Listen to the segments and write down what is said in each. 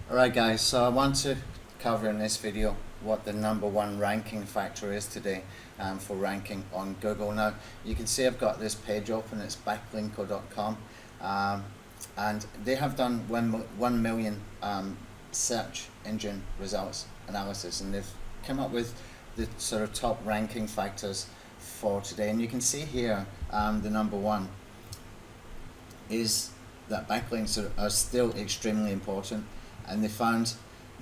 Alright guys, so I want to cover in this video what the number one ranking factor is today for ranking on Google. Now you can see I've got this page open, it's backlinko.com, and they have done 1 million search engine results analysis, and they've come up with the sort of top ranking factors for today. And you can see here the number one is that backlinks are still extremely important, and they found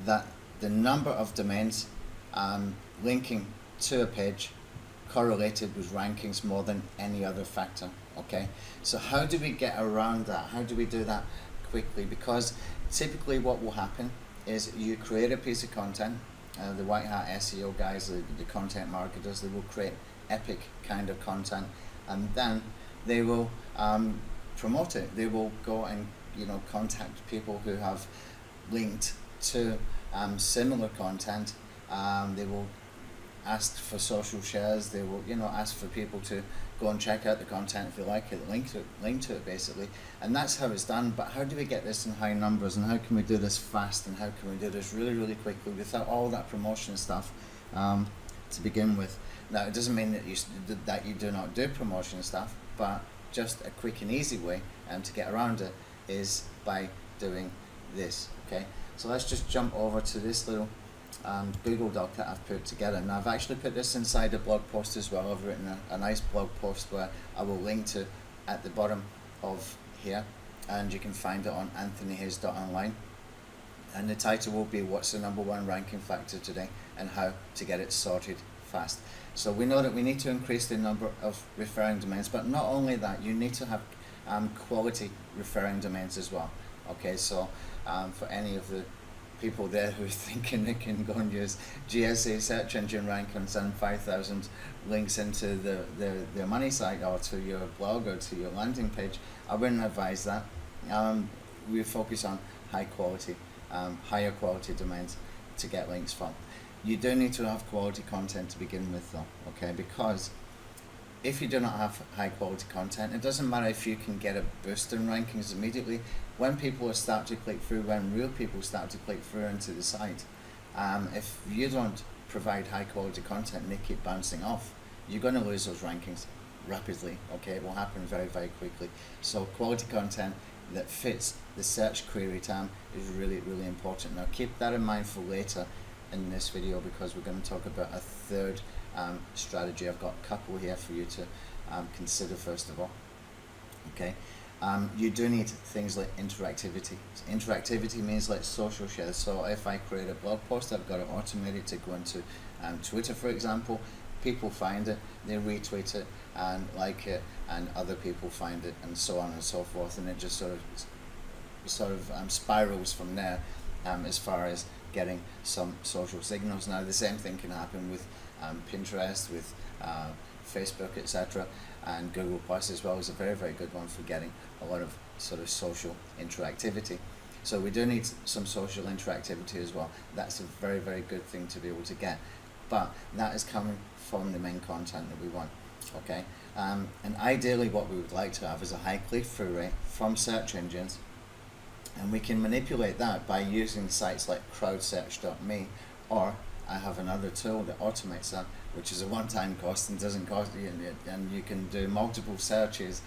that the number of domains linking to a page correlated with rankings more than any other factor. Okay, so how do we get around that? How do we do that quickly? Because typically what will happen is you create a piece of content, the white hat SEO guys, the content marketers, they will create epic kind of content, and then they will promote it. They will go and contact people who have linked to similar content. They will ask for social shares. They will ask for people to go and check out the content if they like it, link to it basically, and that's how it's done. But how do we get this in high numbers, and how can we do this fast, and how can we do this really quickly without all that promotion stuff to begin with? Now it doesn't mean that you do not do promotion stuff, but just a quick and easy way to get around it is by doing this. Okay, so let's just jump over to this little Google Doc that I've put together. Now I've actually put this inside a blog post as well. I've written a nice blog post where I will link to at the bottom of here, and you can find it on anthonyhayes.online, and the title will be "What's the number one ranking factor today and how to get it sorted fast." So we know that we need to increase the number of referring domains, but not only that, you need to have quality referring domains as well. Okay, so for any of the people there who are thinking they can go and use GSA search engine rank and send 5,000 links into their money site or to your blog or to your landing page, I wouldn't advise that. We focus on high quality, higher quality domains to get links from. You do need to have quality content to begin with though, okay, because if you do not have high quality content, it doesn't matter if you can get a boost in rankings immediately. When people start to click through, when real people start to click through into the site, if you don't provide high quality content and they keep bouncing off, you're going to lose those rankings rapidly. Okay, it will happen very quickly. So quality content that fits the search query term is really important. Now keep that in mind for later in this video, because we're going to talk about a third strategy. I've got a couple here for you to consider first of all. Okay, you do need things like interactivity. So interactivity means like social shares. So if I create a blog post, I've got it automated to go into Twitter, for example. People find it, they retweet it and like it, and other people find it, and so on and so forth, and it just sort of spirals from there as far as getting some social signals. Now the same thing can happen with Pinterest, with Facebook, etc., and Google Plus as well is a very good one for getting a lot of sort of social interactivity. So we do need some social interactivity as well. That's a very good thing to be able to get, but that is coming from the main content that we want. Okay, and ideally what we would like to have is a high click-through rate from search engines, and we can manipulate that by using sites like crowdsearch.me, or I have another tool that automates that, which is a one-time cost and doesn't cost you, and you can do multiple searches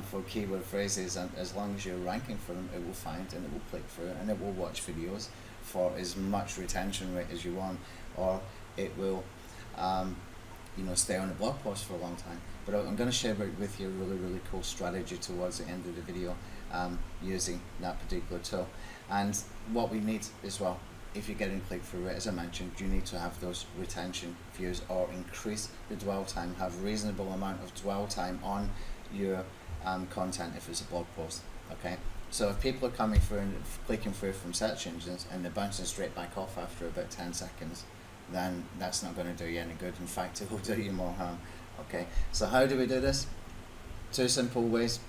for keyword phrases, and as long as you're ranking for them, it will find and it will click through and it will watch videos for as much retention rate as you want, or it will stay on a blog post for a long time. But I'm going to share with you a really cool strategy towards the end of the video using that particular tool. And what we need as well, if you're getting click-through rate, as I mentioned, you need to have those retention views, or increase the dwell time, have reasonable amount of dwell time on your content if it's a blog post. Okay, so if people are coming through and clicking through from search engines and they're bouncing straight back off after about 10 seconds, then that's not going to do you any good. In fact, it will do you more harm. Okay, so how do we do this? Two simple ways,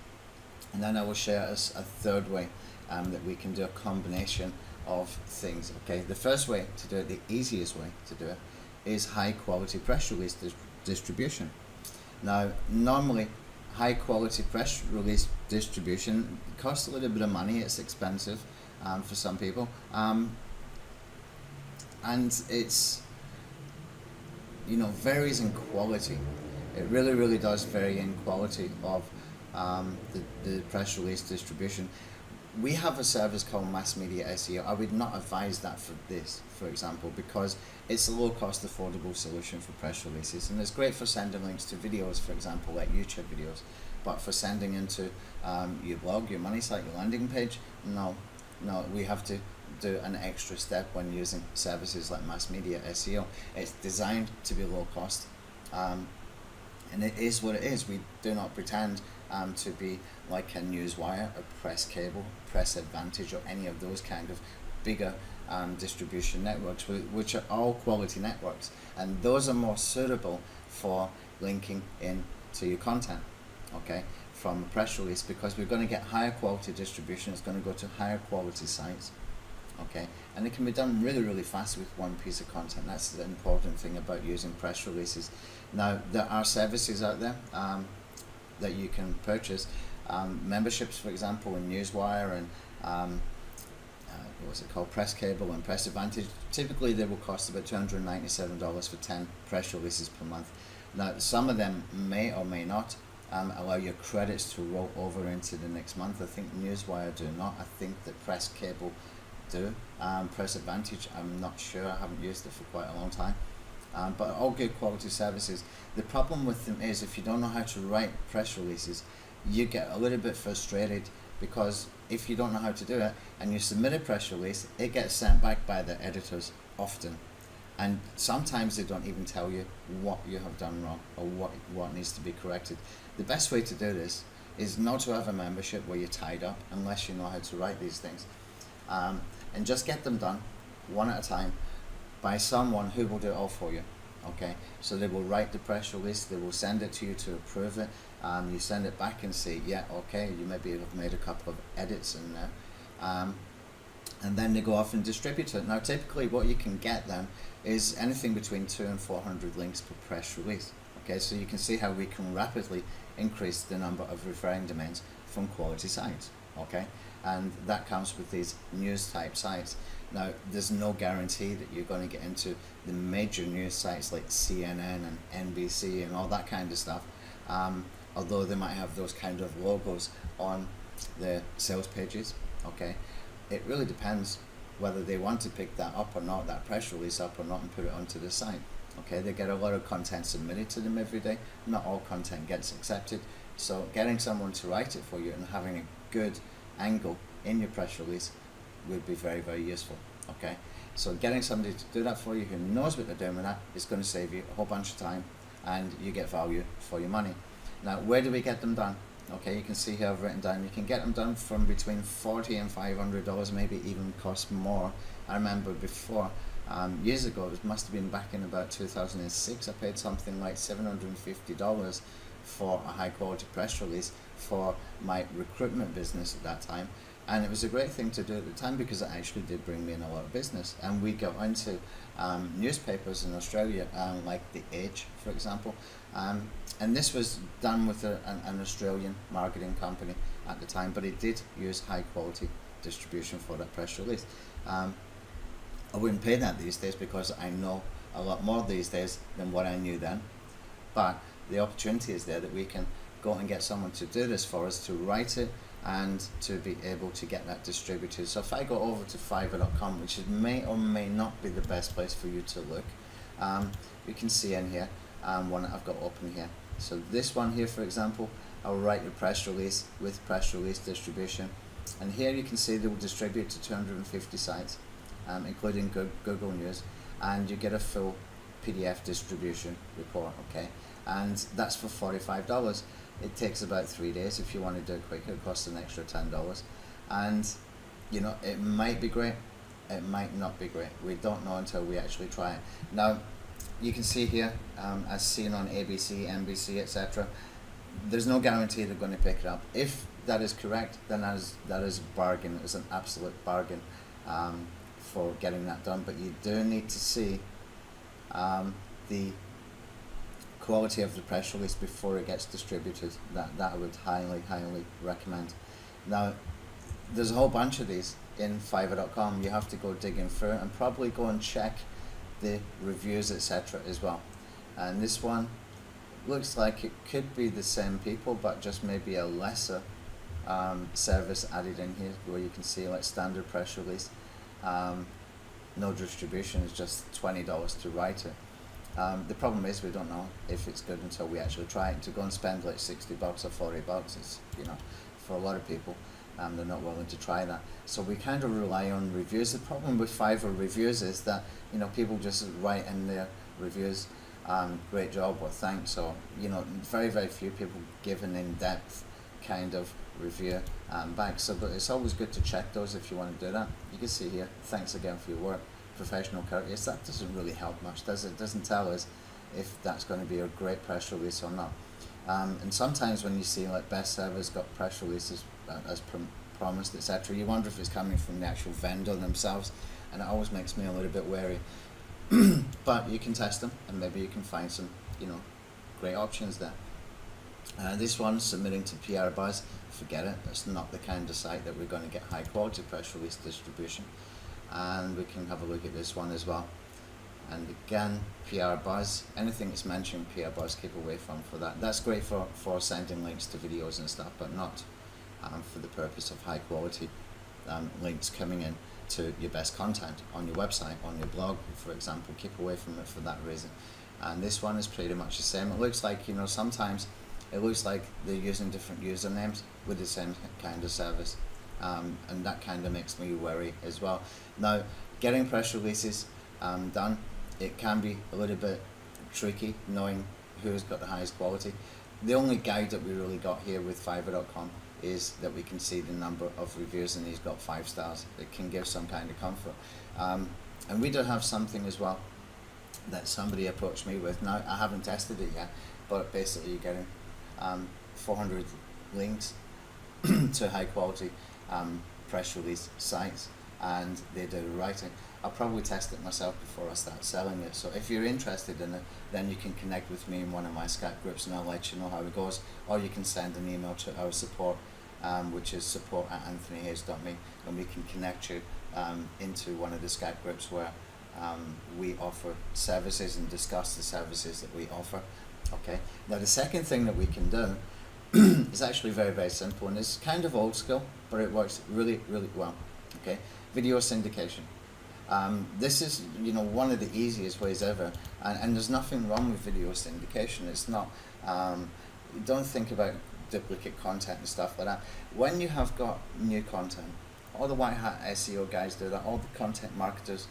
and then I will share us a third way that we can do a combination of things. Okay, the first way to do it, the easiest way to do it, is high quality press release distribution. Now normally high quality press release distribution costs a little bit of money, it's expensive, for some people, and it's, varies in quality. It really, really does vary in quality of the press release distribution. We have a service called Mass Media SEO. I would not advise that for this, for example, because it's a low-cost, affordable solution for press releases, and it's great for sending links to videos, for example, like YouTube videos. But for sending into your blog, your money site, your landing page, no, we have to do an extra step when using services like Mass Media SEO. It's designed to be low cost, and it is what it is. We do not pretend to be like a Newswire, a Press Cable, Press Advantage, or any of those kind of bigger distribution networks, which are all quality networks, and those are more suitable for linking in to your content, okay, from a press release, because we're going to get higher quality distribution. It's going to go to higher quality sites, okay, and it can be done really, really fast with one piece of content. That's the important thing about using press releases. Now, there are services out there that you can purchase, memberships, for example, in Newswire and what's it called, Press Cable and Press Advantage. Typically they will cost about $297 for 10 press releases per month. Now, some of them may or may not allow your credits to roll over into the next month. I think Newswire do not. I think that Press Cable do. Press Advantage, I'm not sure. I haven't used it for quite a long time. But all good quality services. The problem with them is if you don't know how to write press releases, you get a little bit frustrated, because if you don't know how to do it and you submit a press release, it gets sent back by the editors often, and sometimes they don't even tell you what you have done wrong or what needs to be corrected. The best way to do this is not to have a membership where you're tied up unless you know how to write these things, and just get them done one at a time by someone who will do it all for you. Okay, so they will write the press release, they will send it to you to approve it, you send it back and say, yeah, okay, you maybe have made a couple of edits in there, and then they go off and distribute it. Now, typically what you can get then is anything between 200 and 400 links per press release. Okay, so you can see how we can rapidly increase the number of referring domains from quality sites. Okay, and that comes with these news type sites. Now, there's no guarantee that you're going to get into the major news sites like CNN and NBC and all that kind of stuff, although they might have those kind of logos on the sales pages. Okay, it really depends whether they want to pick that up or not, that press release up or not, and put it onto the site. Okay, they get a lot of content submitted to them every day. Not all content gets accepted, so getting someone to write it for you and having a good angle in your press release would be very, very useful. Okay, so getting somebody to do that for you who knows what they're doing with that is going to save you a whole bunch of time, and you get value for your money. Now, where do we get them done? Okay, you can see here I've written down, you can get them done from between $40 and $500, maybe even cost more. I remember before, years ago, it must have been back in about 2006, I paid something like $750 for a high quality press release for my recruitment business at that time. And it was a great thing to do at the time, because it actually did bring me in a lot of business. And we got into newspapers in Australia, like The Age, for example. And this was done with an Australian marketing company at the time, but it did use high quality distribution for that press release. I wouldn't pay that these days, because I know a lot more these days than what I knew then. But the opportunity is there that we can go and get someone to do this for us, to write it, and to be able to get that distributed. So if I go over to Fiverr.com, which may or may not be the best place for you to look, you can see in here one that I've got open here. So this one here, for example, I'll write your press release with press release distribution, and here you can see they will distribute to 250 sites, including Google News, and you get a full PDF distribution report. Okay, and that's for $45. It takes about 3 days. If you want to do it quicker, it costs an extra $10. And it might be great, it might not be great. We don't know until we actually try it. Now, you can see here, as seen on ABC, NBC, etc., there's no guarantee they're going to pick it up. If that is correct, then that is a bargain. It's an absolute bargain for getting that done. But you do need to see the quality of the press release before it gets distributed. That I would highly recommend. Now, there's a whole bunch of these in Fiverr.com. You have to go digging through it and probably go and check the reviews, etc. as well. And this one looks like it could be the same people, but just maybe a lesser service added in here, where you can see like standard press release, no distribution, is just $20 to write it. The problem is we don't know if it's good until we actually try it. To go and spend like $60 or $40, it's, you know, for a lot of people, they're not willing to try that. So we kind of rely on reviews. The problem with Fiverr reviews is that, you know, people just write in their reviews, great job or thanks, or, you know, very, very few people give an in-depth kind of review back. So, but it's always good to check those if you want to do that. You can see here, thanks again for your work, professional courteous. That doesn't really help much, does it? It doesn't tell us if that's going to be a great press release or not. And sometimes when you see like Best Server's got press releases as promised, etc., you wonder if it's coming from the actual vendor themselves, and it always makes me a little bit wary. But you can test them, and maybe you can find some, you know, great options there. This one, submitting to PR Buzz, forget it. It's not the kind of site that we're going to get high quality press release distribution. And we can have a look at this one as well. And again, PR Buzz, anything that's mentioned PR Buzz, keep away from for that. That's great for sending links to videos and stuff, but not for the purpose of high quality links coming in to your best content on your website, on your blog, for example. Keep away from it for that reason. And this one is pretty much the same. It looks like, you know, sometimes it looks like they're using different usernames with the same kind of service. And that kind of makes me worry as well. Now, getting press releases done, it can be a little bit tricky knowing who's got the highest quality. The only guide that we really got here with Fiverr.com is that we can see the number of reviews, and he's got 5 stars. It can give some kind of comfort. And we do have something as well that somebody approached me with. Now, I haven't tested it yet, but basically you're getting 400 links to high quality press release sites, and they do writing. I'll probably test it myself before I start selling it. So if you're interested in it, then you can connect with me in one of my Skype groups, and I'll let you know how it goes. Or you can send an email to our support, which is support@anthonyhayes.me, and we can connect you into one of the Skype groups where we offer services and discuss the services that we offer. Okay. Now the second thing that we can do is actually very, very simple, and it's kind of old school, but it works really, really well. Okay, video syndication. This is, you know, one of the easiest ways ever, and there's nothing wrong with video syndication. It's not. Don't think about duplicate content and stuff like that. When you have got new content, all the white hat SEO guys do that. All the content marketers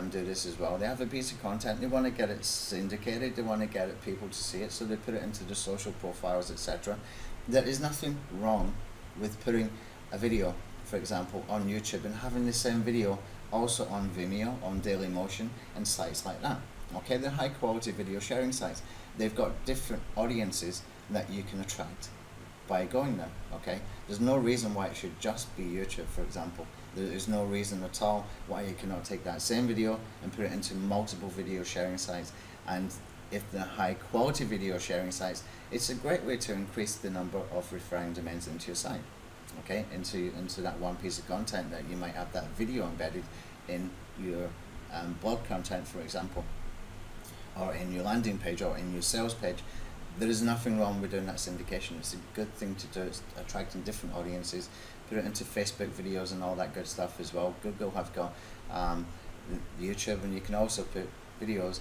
do this as well. They have a piece of content, they want to get it syndicated, they want to get it, people to see it, so they put it into the social profiles, etc. There is nothing wrong with putting a video, for example, on YouTube and having the same video also on Vimeo, on Dailymotion, and sites like that. Okay, they're high quality video sharing sites. They've got different audiences that you can attract by going there. Okay, there's no reason why it should just be YouTube, for example. There's no reason at all why you cannot take that same video and put it into multiple video sharing sites. And if they're high quality video sharing sites, it's a great way to increase the number of referring domains into your site. Okay, into that one piece of content that you might have that video embedded in your blog content, for example, or in your landing page or in your sales page. There is nothing wrong with doing that syndication. It's a good thing to do. It's attracting different audiences. Put it into Facebook videos and all that good stuff as well. Google have got YouTube, and you can also put videos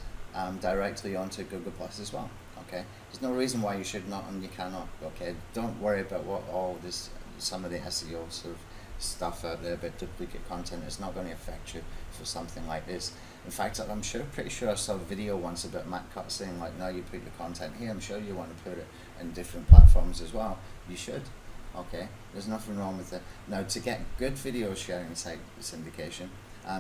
directly onto Google Plus as well. Okay, there's no reason why you should not and you cannot. Okay, don't worry about what all this, some of the SEO sort of stuff out there about duplicate content. It's not going to affect you for something like this. In fact, I'm pretty sure I saw a video once about Matt Cut saying like, now you put your content here, I'm sure you want to put it in different platforms as well. You should. Okay, there's nothing wrong with it. Now, to get good video sharing site syndication,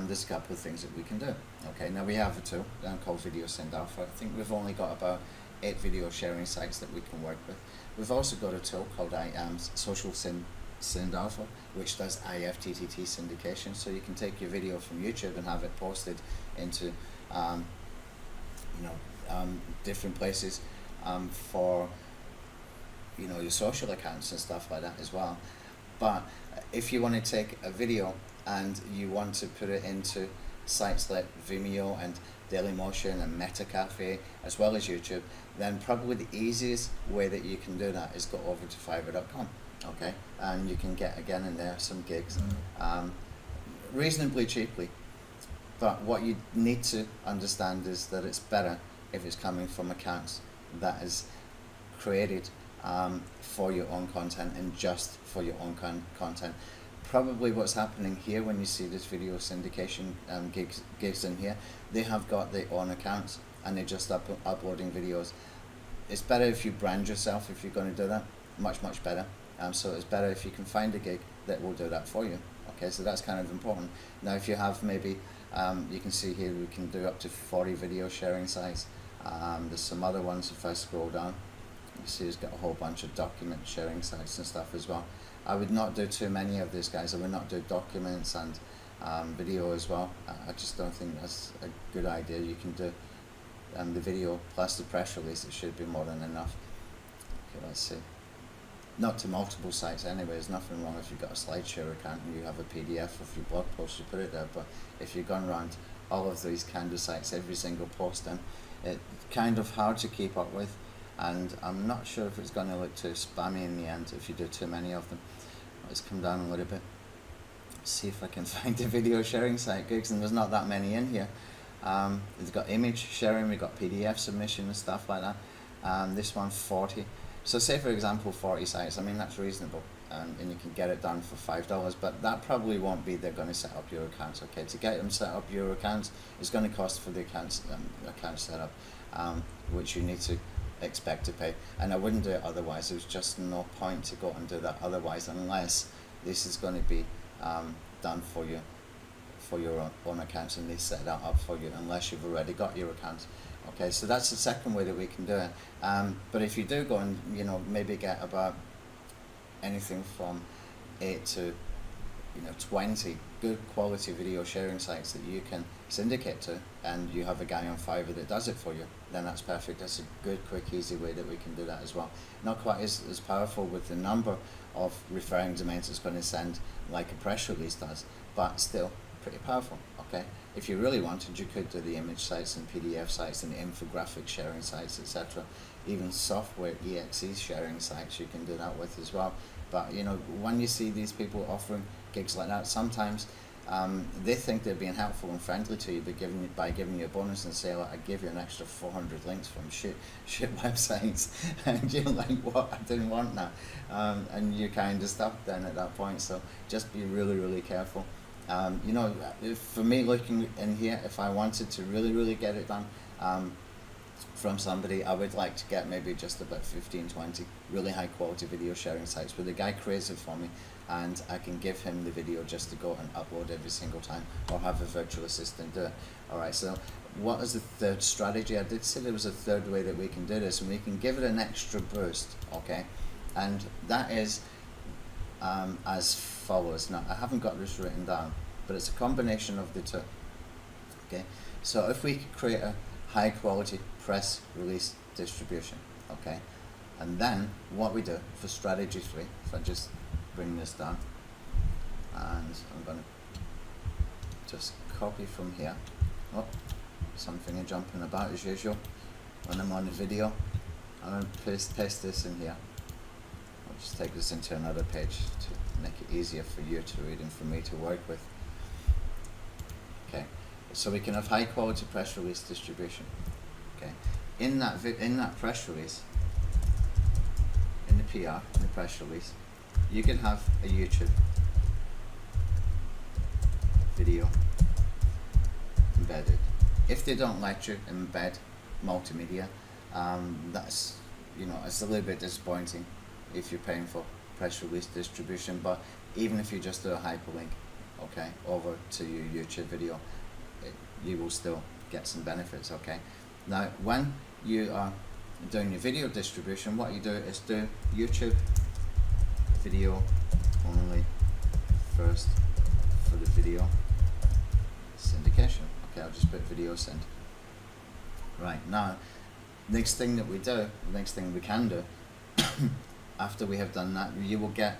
there's a couple of things that we can do. Okay, now we have a tool called Video Send Alpha. I think we've only got about 8 video sharing sites that we can work with. We've also got a tool called Social Send Alpha, which does IFTTT syndication. So you can take your video from YouTube and have it posted into different places for your social accounts and stuff like that as well. But if you want to take a video and you want to put it into sites like Vimeo and Dailymotion and Metacafe as well as YouTube, then probably the easiest way that you can do that is go over to Fiverr.com, okay? And you can get, again, in there some gigs reasonably cheaply. But what you need to understand is that it's better if it's coming from accounts that is created for your own content and just for your own content. Probably what's happening here when you see this video syndication gigs in here, they have got their own accounts and they're just uploading videos. It's better if you brand yourself if you're going to do that, much better. So it's better if you can find a gig that will do that for you. Okay, so that's kind of important. Now if you have maybe, you can see here we can do up to 40 video sharing sites. There's some other ones if I scroll down. You see it's got a whole bunch of document sharing sites and stuff as well. I would not do too many of these guys. I would not do documents and video as well. I just don't think that's a good idea. You can do the video plus the press release. It should be more than enough. Okay, let's see. Not to multiple sites anyway. There's nothing wrong if you've got a SlideShare account and you have a PDF of your blog post, you put it there. But if you're going around all of these kind of sites, every single post, then it's kind of hard to keep up with. And I'm not sure if it's going to look too spammy in the end if you do too many of them. Let's come down a little bit, see if I can find a video sharing site gigs, and there's not that many in here. It's got image sharing, we've got PDF submission and stuff like that. This one 40. So say for example 40 sites, I mean that's reasonable, and you can get it done for $5, but that probably won't be they're going to set up your accounts. Okay, to get them set up your accounts, it's going to cost for the account setup, which you need to expect to pay, and I wouldn't do it otherwise. There's just no point to go and do that otherwise, unless this is going to be done for you for your own accounts and they set that up for you, unless you've already got your account. Okay, so that's the second way that we can do it. But if you do go and maybe get about anything from 8 to 20 good quality video sharing sites that you can syndicate to, and you have a guy on Fiverr that does it for you, then that's perfect. That's a good, quick, easy way that we can do that as well. Not quite as powerful with the number of referring domains it's going to send like a press release does, but still pretty powerful. Okay, if you really wanted, you could do the image sites and PDF sites and infographic sharing sites, etc. Even software exe sharing sites you can do that with as well. But when you see these people offering gigs like that, sometimes they think they're being helpful and friendly to you by giving you a bonus and say, like, I give you an extra 400 links from shit websites, and you're like, what? I didn't want that, and you're kind of stuck then at that point. So just be really careful. For me, looking in here, if I wanted to really get it done from somebody, I would like to get maybe just about 15-20 really high quality video sharing sites where the guy creates it for me and I can give him the video just to go and upload every single time, or have a virtual assistant do it. Alright, so what is the third strategy? I did say there was a third way that we can do this, and we can give it an extra boost, okay? And that is as follows. Now, I haven't got this written down, but it's a combination of the two. Okay, so if we could create a high quality press release distribution, okay, and then what we do for strategy 3, if I just bring this down, and I'm going to just copy from here. Oh, something jumping about as usual when I'm on the video. I'm going to paste this in here. I'll just take this into another page to make it easier for you to read and for me to work with. Okay, so we can have high quality press release distribution. Okay, in that press release, in the PR, in the press release, you can have a YouTube video embedded. If they don't let you embed multimedia, that's it's a little bit disappointing if you're paying for press release distribution. But even if you just do a hyperlink, okay, over to your YouTube video, you will still get some benefits. Okay, now when you are doing your video distribution, what you do is do YouTube video only first for the video syndication. Okay, I'll just put video send. Right, now next thing that we do, next thing we can do after we have done that, you will get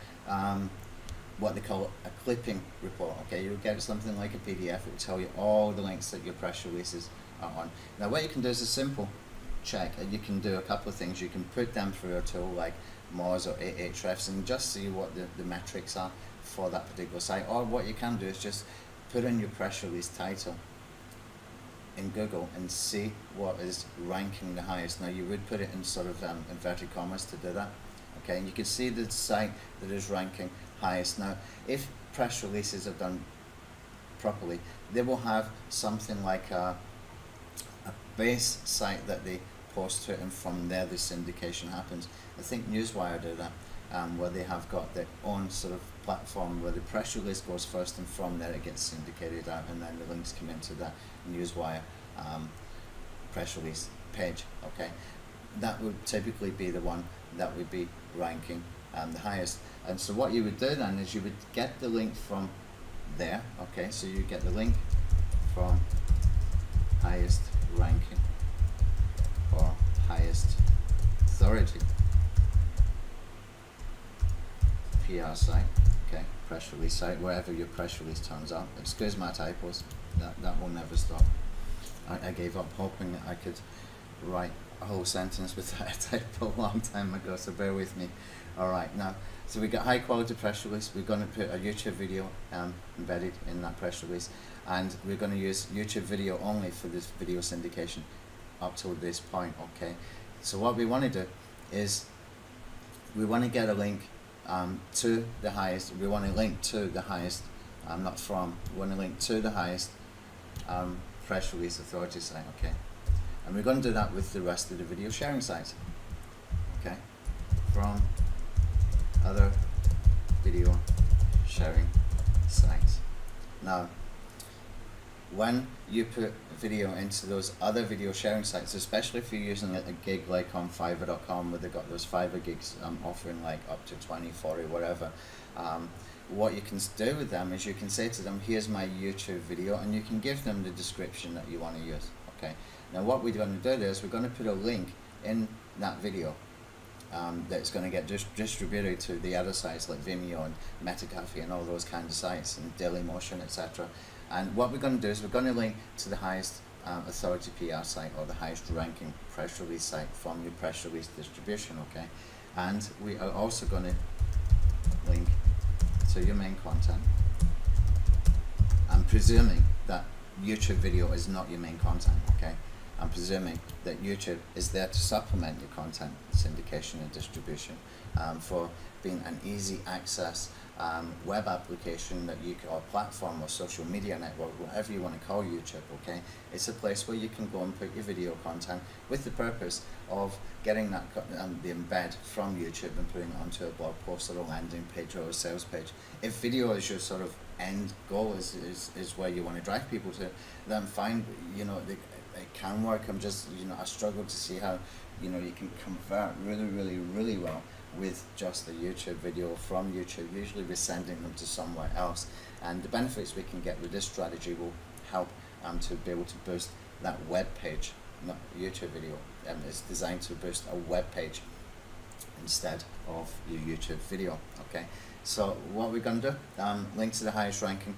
what they call a clipping report. Okay, you'll get something like a PDF. It will tell you all the links that your press releases are on. Now what you can do is a simple check, and you can do a couple of things. You can put them through a tool like Moz or Ahrefs and just see what the metrics are for that particular site. Or what you can do is just put in your press release title in Google and see what is ranking the highest. Now you would put it in sort of inverted commas to do that. Okay, and you can see the site that is ranking highest. Now if press releases are done properly, they will have something like a base site that they post to, and from there the syndication happens. I think Newswire do that, where they have got their own sort of platform where the press release goes first, and from there it gets syndicated out, and then the links come into that Newswire press release page. Okay, that would typically be the one that would be ranking the highest. And so what you would do then is you would get the link from there. Okay, so you get the link from highest ranking or highest authority PR site, okay, press release site, wherever your press release turns up. Excuse my typos, that will never stop. I gave up hoping that I could write a whole sentence without a typo a long time ago, so bear with me. Alright, now, so we got high quality press release. We're going to put a YouTube video embedded in that press release, and we're going to use YouTube video only for this video syndication up till this point. Okay, so what we want to do is we want to get a link to the highest. We want to link to the highest, not from, we want to link to the highest press release authority site. Okay, and we're going to do that with the rest of the video sharing sites. Okay, from other video sharing sites. Now when you put video into those other video sharing sites, especially if you're using a gig like on Fiverr.com, where they've got those Fiverr gigs offering like up to 20, 40, whatever, what you can do with them is you can say to them, here's my YouTube video, and you can give them the description that you want to use. Okay, now what we're going to do is we're going to put a link in that video that's going to get distributed to the other sites like Vimeo and Metacafe and all those kinds of sites, and Dailymotion, etc. And what we're going to do is we're going to link to the highest authority PR site, or the highest ranking press release site from your press release distribution. Okay, and we are also going to link to your main content. I'm presuming that YouTube video is not your main content. Okay, I'm presuming that YouTube is there to supplement your content syndication and distribution, for being an easy access web application that you can, or platform, or social media network, whatever you want to call YouTube. Okay, it's a place where you can go and put your video content with the purpose of getting that the embed from YouTube and putting it onto a blog post or a landing page or a sales page. If video is your sort of end goal, is where you want to drive people to, then fine, you know, it can work. I'm just, you know, I struggle to see how, you know, you can convert really well with just a YouTube video from YouTube. Usually we're sending them to somewhere else, and the benefits we can get with this strategy will help to be able to boost that web page. Not YouTube video, it's designed to boost a web page instead of your YouTube video. Okay, so what we're going to do, link to the highest ranking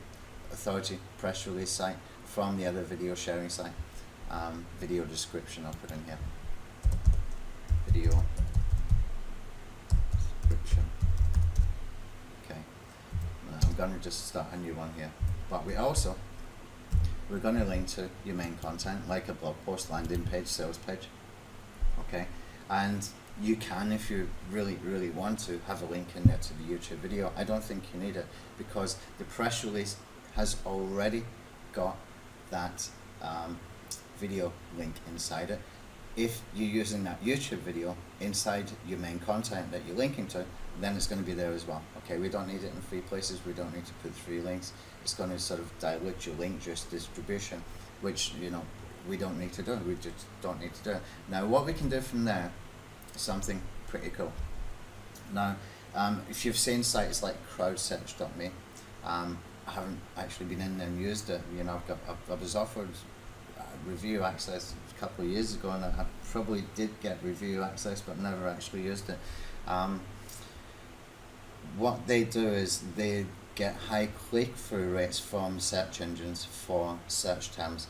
authority press release site from the other video sharing site. Video description I'll put in here. Video description. Okay, now I'm going to just start a new one here, but we're going to link to your main content, like a blog post, landing page, sales page. Okay, and you can, if you really want to, have a link in there to the YouTube video. I don't think you need it, because the press release has already got that video link inside it. If you're using that YouTube video inside your main content that you're linking to, then it's going to be there as well. Okay, we don't need it in 3 places. We don't need to put 3 links. It's going to sort of dilute your link just distribution, which, you know, we don't need to do. We just don't need to do it. Now what we can do from there is something pretty cool. Now if you've seen sites like crowdsearch.me, I haven't actually been in there and used it. You know, I was offered review access a couple of years ago, and I probably did get review access, but never actually used it. what they do is they get high click-through rates from search engines for search terms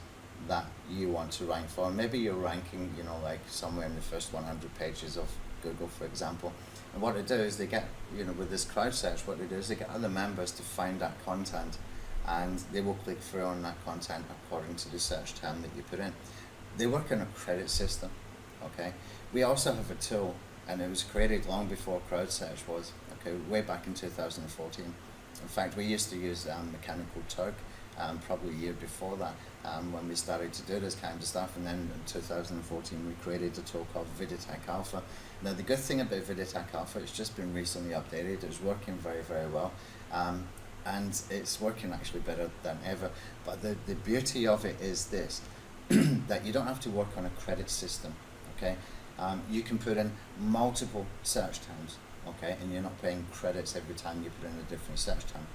that you want to rank for. Maybe you're ranking, you know, like somewhere in the first 100 pages of Google, for example. And what they do is they get, you know, with this crowd search, what they do is they get other members to find that content, and they will click through on that content according to the search term that you put in. They work on a credit system, okay? We also have a tool, and it was created long before crowd search was, okay, way back in 2014. In fact, we used to use Mechanical Turk probably a year before that, when we started to do this kind of stuff, and then in 2014 we created a tool called VidAttack Alpha. Now the good thing about VidAttack Alpha, it's just been recently updated. It's working very, very well, and it's working actually better than ever. But the beauty of it is this, that you don't have to work on a credit system, okay? You can put in multiple search terms, okay, and you're not paying credits every time you put in a different search term,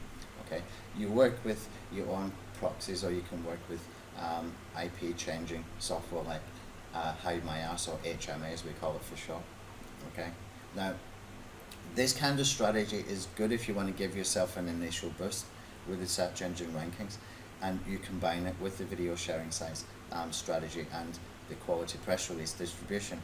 okay? You work with your own proxies, or you can work with IP changing software like Hide My Ass, or HMA as we call it for short, okay? Now, this kind of strategy is good if you want to give yourself an initial boost with the search engine rankings, and you combine it with the video sharing sites strategy and the quality press release distribution,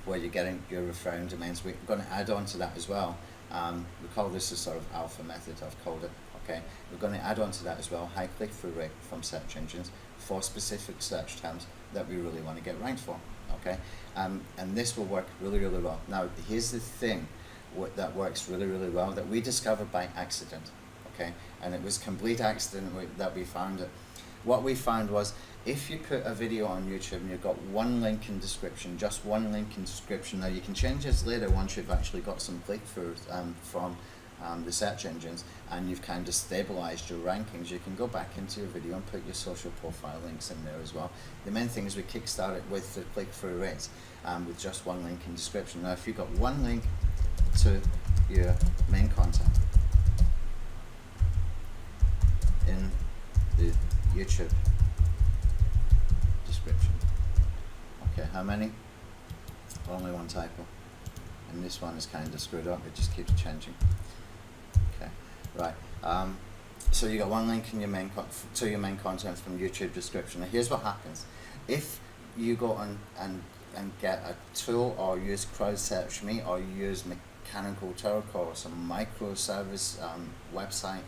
where you're getting your referring domains. We're going to add on to that as well. We call this a sort of alpha method, I've called it, okay? We're going to add on to that as well, high click-through rate from search engines for specific search terms that we really want to get ranked for, okay? And this will work really, really well. Now, here's the thing that works really, really well, that we discovered by accident, okay? And it was complete accident that we found it. What we found was, if you put a video on YouTube and you've got one link in description, just one link in description, now you can change this later once you've actually got some click-throughs from the search engines, and you've kind of stabilized your rankings, you can go back into your video and put your social profile links in there as well. The main thing is we kickstart it with the click-through rates with just one link in description. Now if you've got one link to your main content in the YouTube description, okay, how many? Only one typo, and this one is kind of screwed up, it just keeps changing. Okay, right, so you got one link in your main to your main content from YouTube description. Now here's what happens. If you go on and get a tool, or use CrowdSearchMe, or use Mechanical Turk, or some microservice website,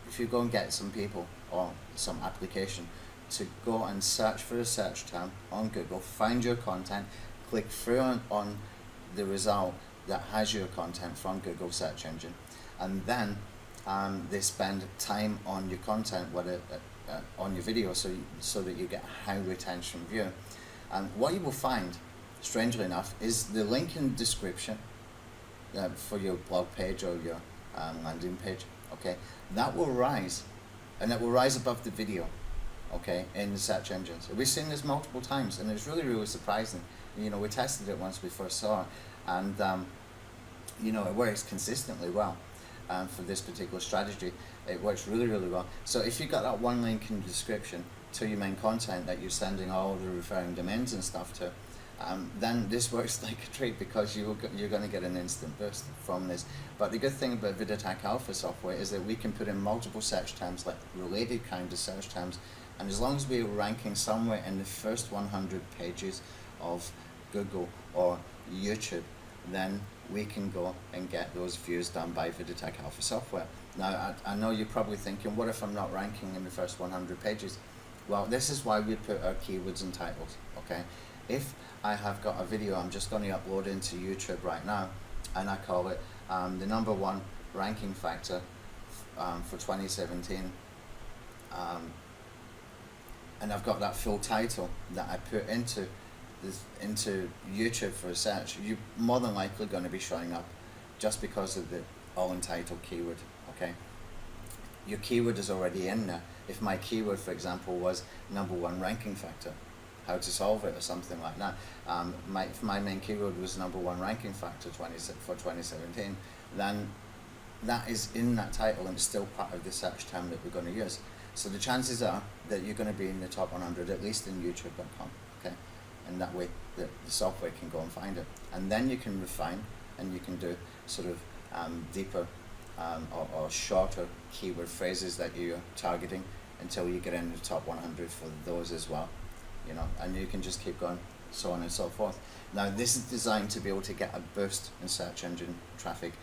if you go and get some people or some application to go and search for a search term on Google, find your content, click through on the result that has your content from Google search engine, and then they spend time on your content, on your video, so that you get high retention view. And what you will find, strangely enough, is the link in the description for your blog page or your landing page, okay, that will rise, and it will rise above the video, okay, in the search engines. We've seen this multiple times, and it's really, really surprising. You know, we tested it once we first saw it, and you know, it works consistently well. For this particular strategy, it works really, really well. So if you've got that one link in the description to your main content that you're sending all the referring domains and stuff to, then this works like a treat, because you're going to get an instant boost from this. But the good thing about VidAttack Alpha software is that we can put in multiple search terms, like related kind of search terms, and as long as we're ranking somewhere in the first 100 pages of Google or YouTube, then we can go and get those views done by VidAttack Alpha software. Now, I know you're probably thinking, what if I'm not ranking in the first 100 pages? Well, this is why we put our keywords and titles, okay? If I have got a video I'm just going to upload into YouTube right now, and I call it the #1 ranking factor for 2017, and I've got that full title that I put into YouTube for a search, you're more than likely going to be showing up just because of the all entitled keyword, okay? Your keyword is already in there. If my keyword, for example, was #1 ranking factor, how to solve it, or something like that, if my main keyword was #1 ranking factor for 2017, then that is in that title, and it's still part of the search term that we're going to use. So the chances are that you're going to be in the top 100, at least in youtube.com, okay? And that way the software can go and find it, and then you can refine, and you can do sort of deeper or shorter keyword phrases that you're targeting until you get into the top 100 for those as well, you know, and you can just keep going, so on and so forth. Now this is designed to be able to get a boost in search engine traffic.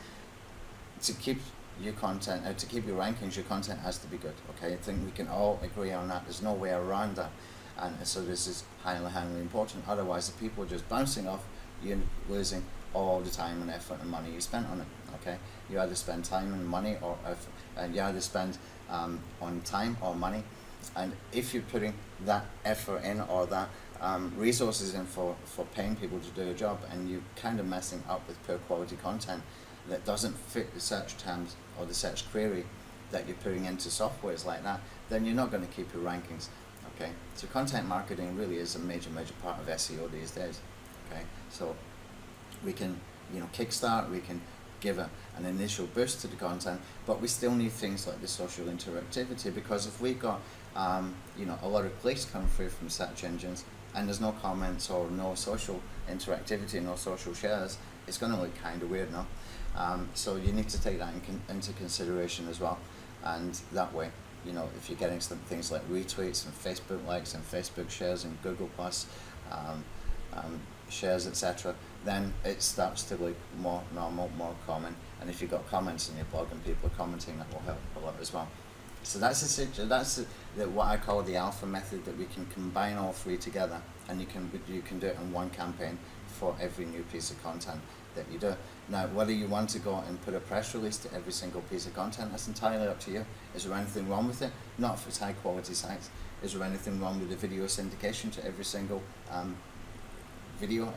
To keep your content, to keep your rankings, your content has to be good, okay? I think we can all agree on that. There's no way around that. And so this is highly, highly important. Otherwise, the people are just bouncing off, you're losing all the time and effort and money you spent on it, okay? You either spend time and money, or you either spend on time or money. And if you're putting that effort in, or that resources in for paying people to do a job, and you're kind of messing up with poor quality content that doesn't fit the search terms or the search query that you're putting into softwares like that, then you're not going to keep your rankings. Okay, so content marketing really is a major part of SEO these days. Okay, so we can, you know, kickstart, we can give an initial boost to the content, but we still need things like the social interactivity, because if we've got you know, a lot of clicks coming through from search engines and there's no comments or no social interactivity, no social shares, it's going to look kind of weird, no? So you need to take that into consideration as well, and that way, you know, if you're getting some things like retweets and Facebook likes and Facebook shares and Google Plus shares, etc., then it starts to look more normal, more common. And if you've got comments in your blog and people are commenting, that will help a lot as well. So that's what I call the alpha method, that we can combine all three together, and you can do it in one campaign for every new piece of content that you do. Now, whether you want to go and put a press release to every single piece of content, that's entirely up to you. Is there anything wrong with it? Not if it's high quality sites. Is there anything wrong with the video syndication to every single video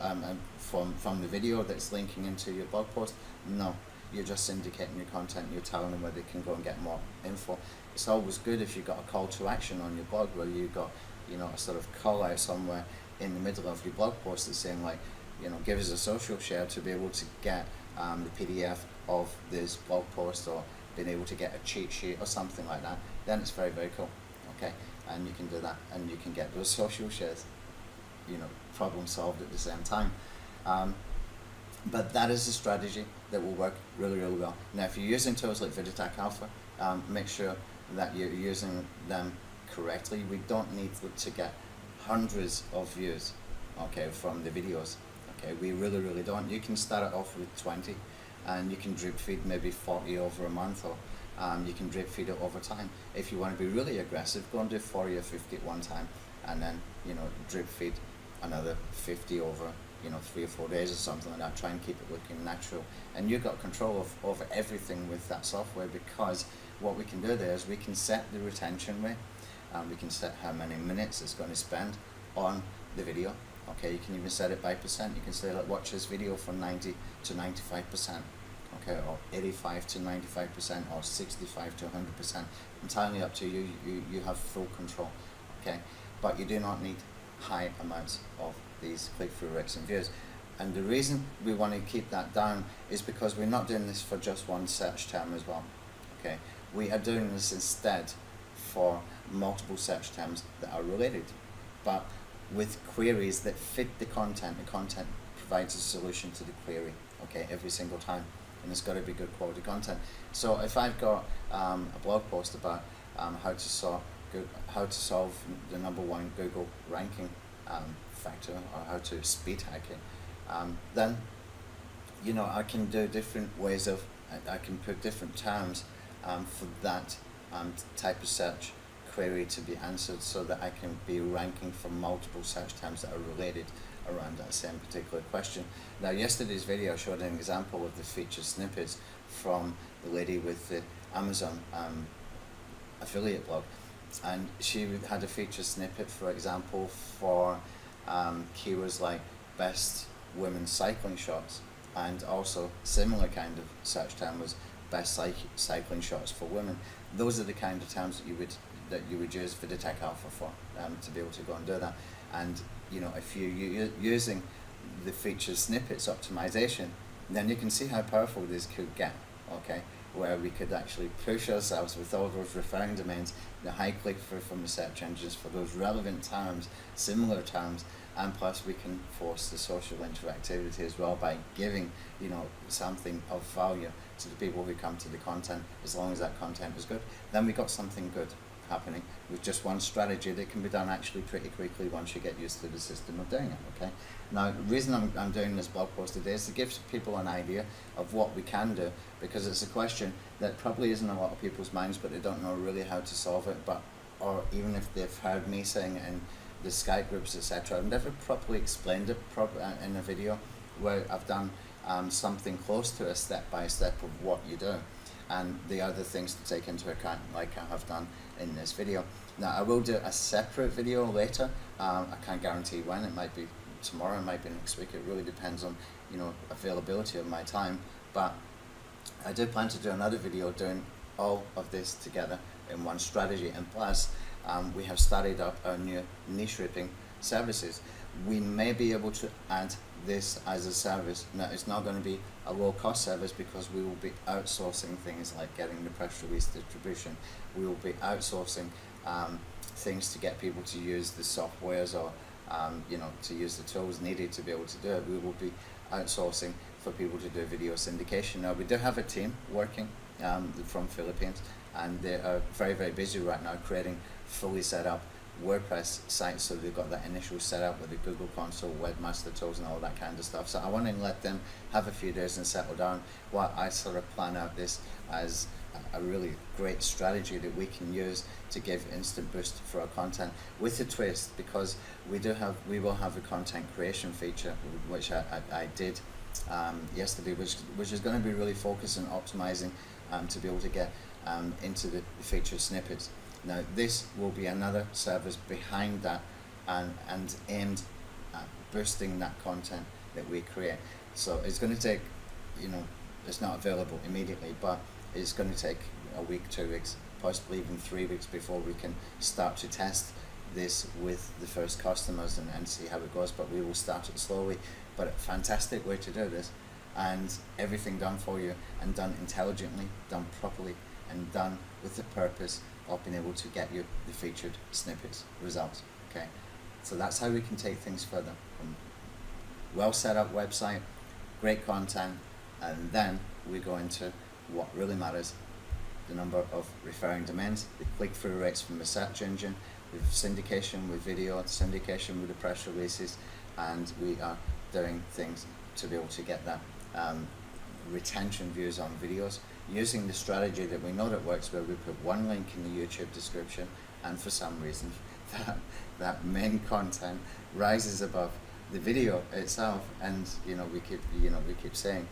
from the video that's linking into your blog post? No. You're just syndicating your content, you're telling them where they can go and get more info. It's always good if you've got a call to action on your blog, where you've got, you know, a sort of call out somewhere in the middle of your blog post that's saying, like, you know, give us a social share to be able to get the PDF of this blog post, or being able to get a cheat sheet or something like that. Then it's very, very cool, okay? And you can do that, and you can get those social shares, you know, problem solved at the same time. But that is a strategy that will work really, really well. Now, if you're using tools like VidAttack Alpha, make sure that you're using them correctly. We don't need to get hundreds of views, okay, from the videos. Okay, we really, really don't. You can start it off with 20, and you can drip feed maybe 40 over a month, or you can drip feed it over time. If you want to be really aggressive, go and do 40 or 50 at one time, and then, you know, drip feed another 50 over, you know, 3 or 4 days or something like that. Try and keep it looking natural, and you've got control over everything with that software, because what we can do there is we can set the retention rate, and we can set how many minutes it's going to spend on the video. Okay, you can even set it by percent. You can say, like, watch this video for 90 to 95%, okay, or 85 to 95%, or 65 to 100%. Entirely up to you. You have full control, okay? But you do not need high amounts of these click-through rates and views. And the reason we want to keep that down is because we're not doing this for just one search term as well, okay? We are doing this instead for multiple search terms that are related, but with queries that fit the content. The content provides a solution to the query, okay, every single time, and it's got to be good quality content. So if I've got a blog post about how to solve the #1 Google ranking factor, or how to speed hack it, then, you know, I can do different ways of, I can put different terms for that type of search query to be answered, so that I can be ranking for multiple search terms that are related around that same particular question. Now, yesterday's video showed an example of the featured snippets from the lady with the Amazon affiliate blog, and she had a featured snippet, for example, for keywords like best women's cycling shots, and also similar kind of search term was best cycling shots for women. Those are the kind of terms that you would use VidAttack Alpha for, to be able to go and do that. And, you know, if you're using the featured snippets optimization, then you can see how powerful this could get, okay? Where we could actually push ourselves with all those referring domains, the high click-through from the search engines for those relevant terms, similar terms, and plus we can force the social interactivity as well by giving, you know, something of value to the people who come to the content, as long as that content is good. Then we got something good happening with just one strategy that can be done actually pretty quickly once you get used to the system of doing it. Okay. Now, the reason I'm doing this blog post today is to give people an idea of what we can do, because it's a question that probably isn't in a lot of people's minds, but they don't know really how to solve it. But or even if they've heard me saying it in the Skype groups, etc., I've never properly explained it in a video where I've done something close to a step-by-step of what you do and the other things to take into account, like I have done in this video. Now, I will do a separate video later. I can't guarantee when. It might be tomorrow, it might be next week. It really depends on, you know, availability of my time. But I do plan to do another video doing all of this together in one strategy. And plus, we have started up our new niche ripping services. We may be able to add this as a service. Now, it's not going to be a low cost service because we will be outsourcing things like getting the press release distribution. We will be outsourcing things to get people to use the softwares or you know, to use the tools needed to be able to do it. We will be outsourcing for people to do video syndication. Now, we do have a team working from Philippines, and they are very, very busy right now creating fully set up WordPress sites. So they've got that initial setup with the Google Console, Webmaster Tools and all that kind of stuff. So I want to let them have a few days and settle down while I sort of plan out this as a really great strategy that we can use to give instant boost for our content, with a twist, because we will have a content creation feature which I did yesterday, which is going to be really focused on optimizing to be able to get into the featured snippets. Now, this will be another service behind that and aimed at boosting that content that we create. So it's going to take, you know, it's not available immediately, but it's going to take a week, 2 weeks, possibly even 3 weeks before we can start to test this with the first customers and see how it goes. But we will start it slowly. But a fantastic way to do this, and everything done for you and done intelligently, done properly, and done with the purpose of being able to get you the featured snippets results. Okay, so that's how we can take things further. From well set up website, great content, and then we go into what really matters: the number of referring domains, the click-through rates from the search engine, with syndication with video, syndication with the press releases, and we are doing things to be able to get that retention views on videos, using the strategy that we know that works, where we put one link in the YouTube description, and for some reason that main content rises above the video itself, and you know, we keep saying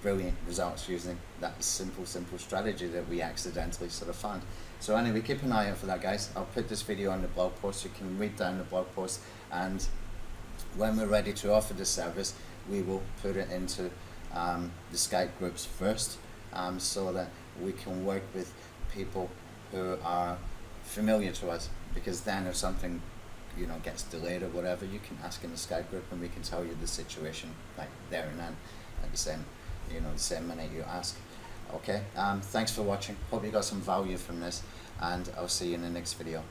brilliant results using that simple strategy that we accidentally sort of found. So anyway, keep an eye out for that, guys. I'll put this video on the blog post. You can read down the blog post, and when we're ready to offer this service, we will put it into the Skype groups first, so that we can work with people who are familiar to us, because then if something, you know, gets delayed or whatever, you can ask in the Skype group and we can tell you the situation like there and then at the same minute you ask. Okay, thanks for watching. Hope you got some value from this, and I'll see you in the next video.